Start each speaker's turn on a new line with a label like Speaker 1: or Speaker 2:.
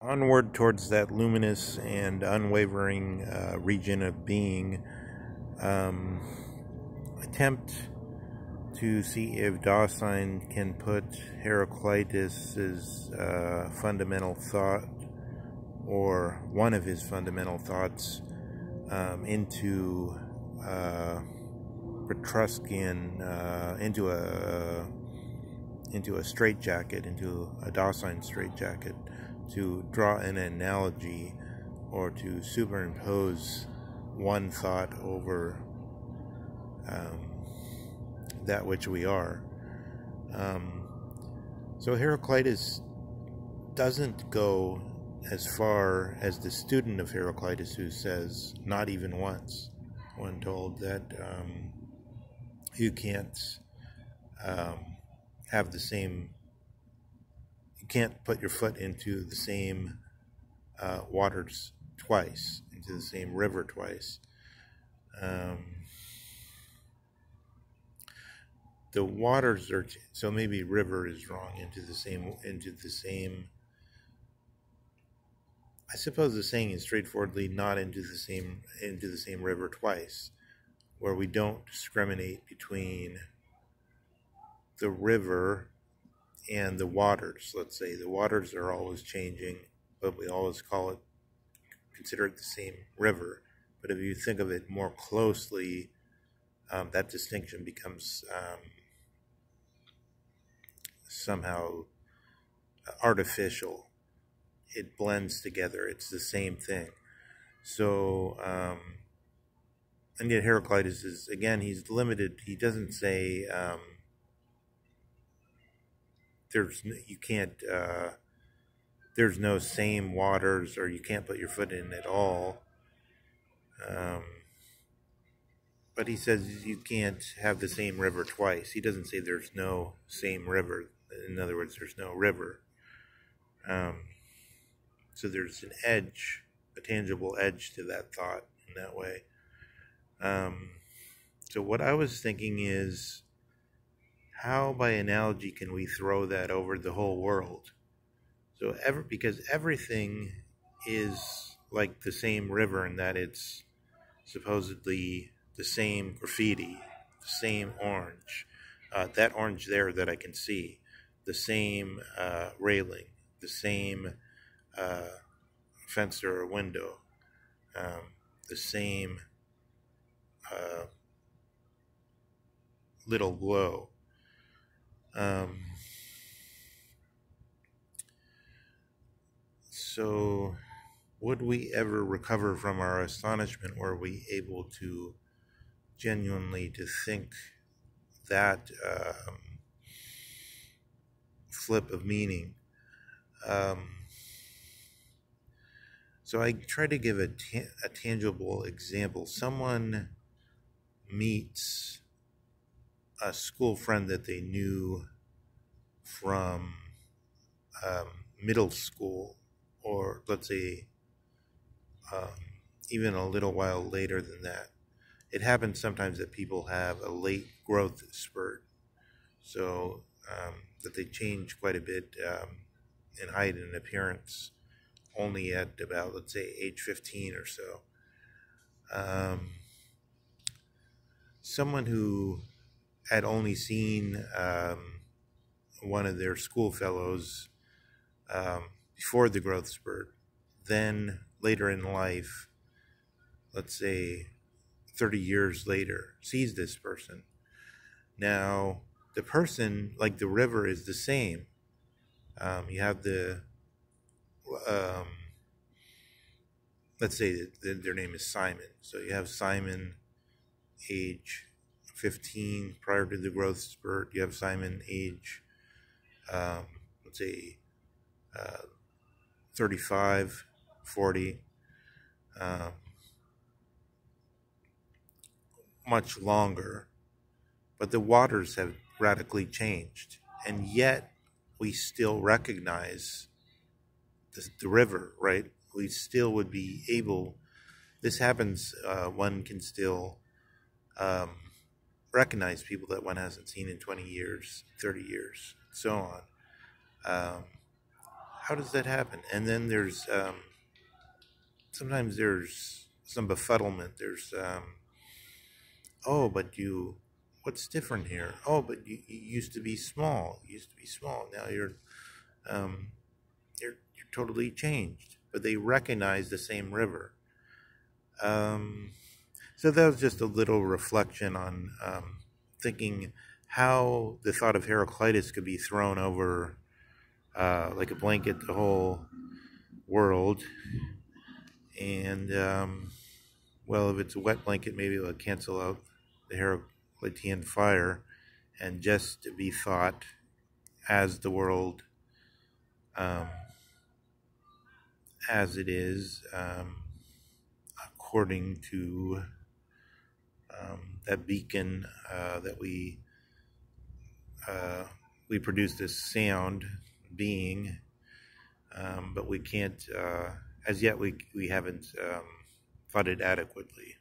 Speaker 1: Onward towards that luminous and unwavering region of being. Um, Attempt to see if Dasein can put Heraclitus's fundamental thought, or one of his fundamental thoughts, into Petruscian, into a straitjacket, into a Dasein straitjacket, to draw an analogy or to superimpose one thought over that which we are. Um, so Heraclitus doesn't go as far as the student of Heraclitus, who says, not even once, when told that you can't have the same, you can't put your foot into the same waters twice, into the same river twice. The waters are, so maybe river is wrong, into the same, I suppose the saying is straightforwardly not into the same river twice, where we don't discriminate between the river and the waters. Let's say the waters are always changing, but we always consider it the same river. But if you think of it more closely, that distinction becomes somehow artificial. It blends together. It's the same thing. So, and yet Heraclitus is, again, he's limited. He doesn't say there's no same waters, or you can't put your foot in at all. But he says you can't have the same river twice. He doesn't say there's no same river. In other words, there's no river. So there's an edge, a tangible edge to that thought in that way. So what I was thinking is, how by analogy can we throw that over the whole world? So because everything is like the same river, in that it's supposedly the same graffiti, the same orange, that orange there that I can see, the same railing, the same fence or window, the same little glow. So would we ever recover from our astonishment? Were we able to genuinely to think that flip of meaning? So I try to give a tangible example. Someone meets a school friend that they knew from middle school, or let's say even a little while later than that. It happens sometimes that people have a late growth spurt, so that they change quite a bit in height and appearance only at about, let's say, age 15 or so. Someone who had only seen one of their school fellows before the growth spurt, then later in life, let's say 30 years later, sees this person. Now, the person, like the river, is the same. You have the, let's say that their name is Simon. So you have Simon, age 15, prior to the growth spurt. You have Simon, age, let's say, 35, 40, much longer. But the waters have radically changed. And yet, we still recognize the river, right? We still would be able, this happens, one can still recognize people that one hasn't seen in 20 years, 30 years, and so on. how does that happen? And then there's sometimes there's some befuddlement. There's oh, but what's different here? Oh, but you used to be small. You used to be small. Now um, you're totally changed. But they recognize the same river. Um, so that was just a little reflection on thinking how the thought of Heraclitus could be thrown over like a blanket the whole world. And well, if it's a wet blanket, maybe it'll cancel out the Heraclitean fire and just be thought as the world um, as it is, according to that beacon that we produce this sound being, but we can't, as yet we haven't thought it adequately.